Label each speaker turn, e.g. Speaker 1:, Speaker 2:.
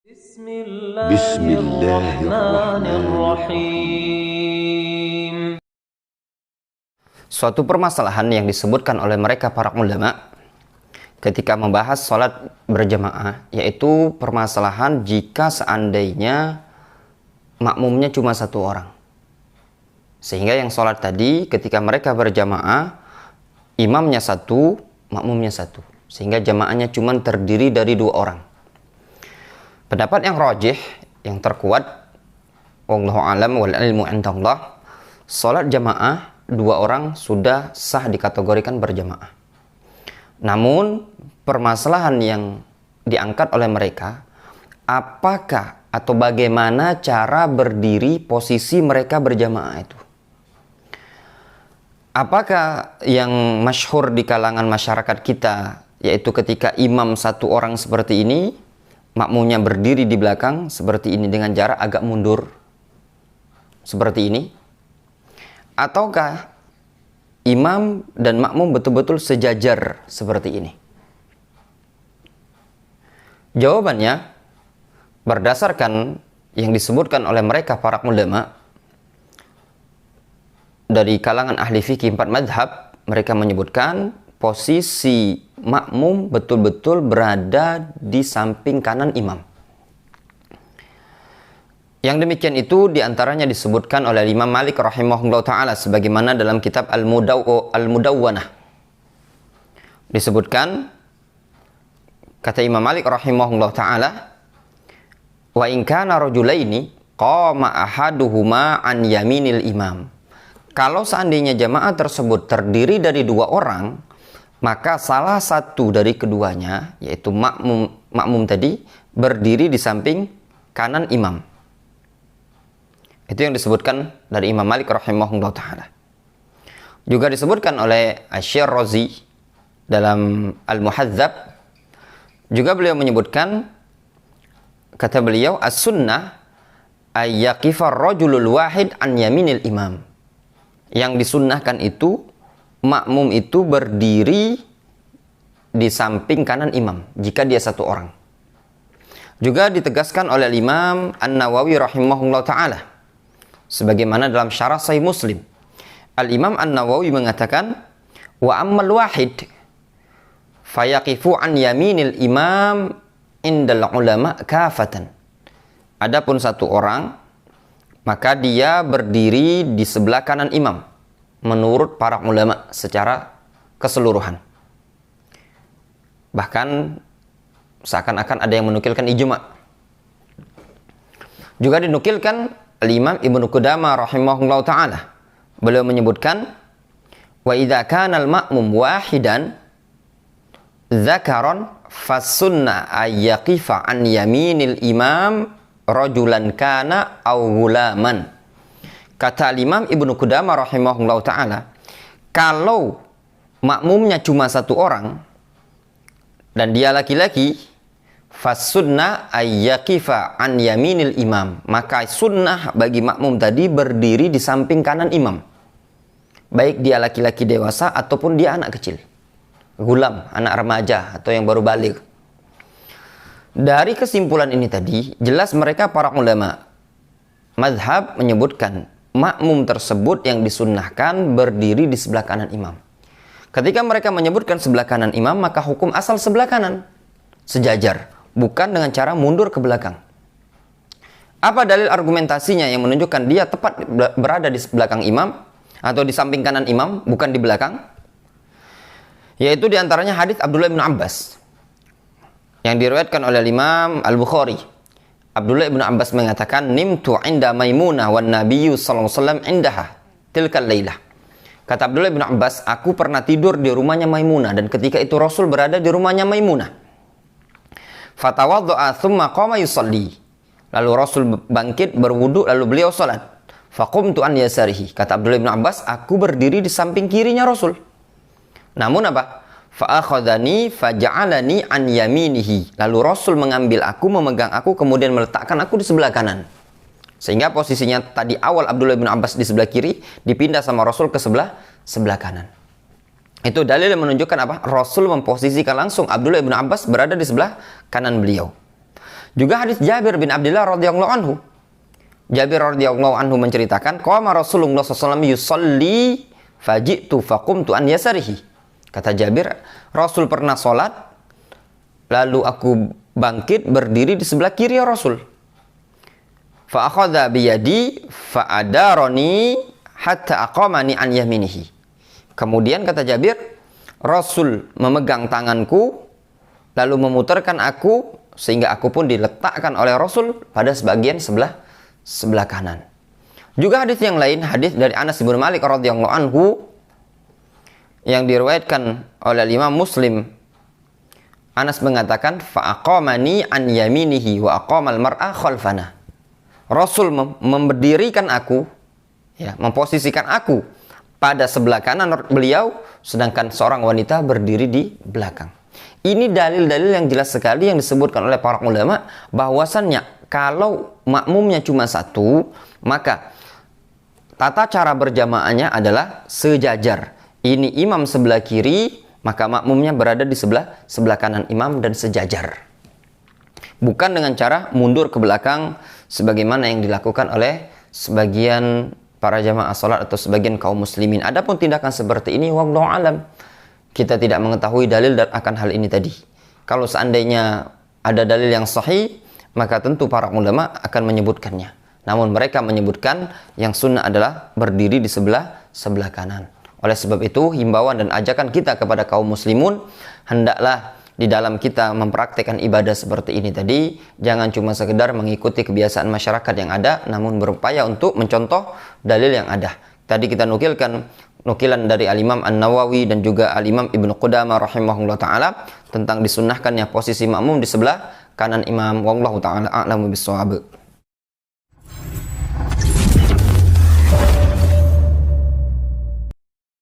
Speaker 1: Bismillahirrahmanirrahim. Suatu permasalahan yang disebutkan oleh mereka para ulama ketika membahas sholat berjamaah, yaitu permasalahan jika seandainya makmumnya cuma satu orang, sehingga yang sholat tadi ketika mereka berjamaah imamnya satu, makmumnya satu, sehingga jamaahnya cuma terdiri dari dua orang. Pendapat yang rajih, yang terkuat, wallahu a'lam wal ilmu indallah, sholat jamaah dua orang sudah sah dikategorikan berjamaah. Namun permasalahan yang diangkat oleh mereka, apakah atau bagaimana cara berdiri posisi mereka berjamaah itu? Apakah yang masyhur di kalangan masyarakat kita, yaitu ketika imam satu orang seperti ini, makmumnya berdiri di belakang seperti ini dengan jarak agak mundur seperti ini? Ataukah imam dan makmum betul-betul sejajar seperti ini? Jawabannya, berdasarkan yang disebutkan oleh mereka para ulama dari kalangan ahli fikih 4 madhab, mereka menyebutkan posisi makmum betul-betul berada di samping kanan imam. Yang demikian itu diantaranya disebutkan oleh Imam Malik rahimahullah ta'ala sebagaimana dalam kitab Al-Mudawwanah. Disebutkan, kata Imam Malik rahimahullah ta'ala, wa in kana rajulaini qama ahaduhuma an yaminil imam. Kalau seandainya jamaah tersebut terdiri dari dua orang, maka salah satu dari keduanya, yaitu makmum tadi, berdiri di samping kanan imam. Itu yang disebutkan dari Imam Malik rahimahullah ta'ala. Juga disebutkan oleh Asy-Syirazi dalam Al-Muhadzab. Juga beliau menyebutkan, kata beliau, as-sunnah ayyaqifa ar-rajulul wahid an yaminil imam. Yang disunnahkan itu, makmum itu berdiri di samping kanan imam jika dia satu orang. Juga ditegaskan oleh Imam An-Nawawi rahimahullah ta'ala sebagaimana dalam syarah Sahih Muslim. Al-Imam An-Nawawi mengatakan, wa ammal wahid fayaqifu an yaminil imam indal ulama kafatan. Adapun satu orang, maka dia berdiri di sebelah kanan imam menurut para ulama secara keseluruhan. Bahkan seakan-akan ada yang menukilkan ijma'. Juga dinukilkan Al-Imam Ibnu Qudamah rahimahullah ta'ala. Beliau menyebutkan, wa idza kana al-ma'mum wahidan dzakaron fas-sunnah ayyaqifa an yaminil imam rajulan kana aw gulaman. Kata Imam Ibnu Qudamah rahimahullah ta'ala, kalau makmumnya cuma satu orang dan dia laki-laki, fas-sunnah ayyaqifa an yaminil imam, maka sunnah bagi makmum tadi berdiri di samping kanan imam, baik dia laki-laki dewasa ataupun dia anak kecil, gulam, anak remaja atau yang baru balik. Dari kesimpulan ini tadi, jelas mereka para ulama mazhab menyebutkan makmum tersebut yang disunnahkan berdiri di sebelah kanan imam. Ketika mereka menyebutkan sebelah kanan imam, maka hukum asal sebelah kanan, sejajar, bukan dengan cara mundur ke belakang. Apa dalil argumentasinya yang menunjukkan dia tepat berada di belakang imam atau di samping kanan imam, bukan di belakang? Yaitu diantaranya hadis Abdullah bin Abbas yang diriwayatkan oleh Imam Al-Bukhari. Abdullah bin Abbas mengatakan, nimtu inda Maimunah wan Nabiyyu sallallahu alaihi wasallam indaha tilkal lailah. Kata Abdullah bin Abbas, aku pernah tidur di rumahnya Maimunah dan ketika itu Rasul berada di rumahnya Maimunah. Fatawaddu'a thumma qama yusalli. Lalu Rasul bangkit berwudu lalu beliau salat. Faqumtu an yasarihi. Kata Abdullah bin Abbas, aku berdiri di samping kirinya Rasul. Namun apa? Fa'akhadhani faja'alani an yaminihi. Lalu Rasul mengambil aku, memegang aku, kemudian meletakkan aku di sebelah kanan. Sehingga posisinya tadi awal Abdullah bin Abbas di sebelah kiri, dipindah sama Rasul ke sebelah kanan. Itu dalil yang menunjukkan apa? Rasul memposisikan langsung Abdullah bin Abbas berada di sebelah kanan beliau. Juga hadis Jabir bin Abdullah radhiyallahu anhu. Jabir radhiyallahu anhu menceritakan, qama Rasulullah SAW yusalli faji'tu faqumtu an yasarihi. Kata Jabir, Rasul pernah sholat, lalu aku bangkit berdiri di sebelah kiri ya Rasul. Fa akhadha biyadi fa adarani hatta aqamani an yaminihi. Kemudian kata Jabir, Rasul memegang tanganku lalu memutarkan aku sehingga aku pun diletakkan oleh Rasul pada sebagian sebelah kanan. Juga hadis yang lain, hadis dari Anas bin Malik radhiyallahu anhu yang diriwayatkan oleh Imam Muslim. Anas mengatakan, fa aqamani an yaminihi wa aqamal mar'a khalfana. Rasul memberdirikan aku, ya, memposisikan aku pada sebelah kanan beliau, sedangkan seorang wanita berdiri di belakang. Ini dalil-dalil yang jelas sekali yang disebutkan oleh para ulama bahwasannya kalau makmumnya cuma satu, maka tata cara berjamaahnya adalah sejajar. Ini imam sebelah kiri, maka makmumnya berada di sebelah kanan imam dan sejajar. Bukan dengan cara mundur ke belakang sebagaimana yang dilakukan oleh sebagian para jamaah salat atau sebagian kaum muslimin. Adapun tindakan seperti ini, wallahu alam, kita tidak mengetahui dalil akan hal ini tadi. Kalau seandainya ada dalil yang sahih, maka tentu para ulama akan menyebutkannya. Namun mereka menyebutkan yang sunnah adalah berdiri di sebelah kanan. Oleh sebab itu, himbauan dan ajakan kita kepada kaum muslimun, hendaklah di dalam kita mempraktikkan ibadah seperti ini tadi, jangan cuma sekedar mengikuti kebiasaan masyarakat yang ada, namun berupaya untuk mencontoh dalil yang ada. Tadi kita nukilan dari Al-Imam An-Nawawi dan juga Al-Imam Ibnu Qudamah rahimahullah ta'ala tentang disunnahkannya posisi makmum di sebelah kanan imam. Wallahu ta'ala a'lamu bissawab.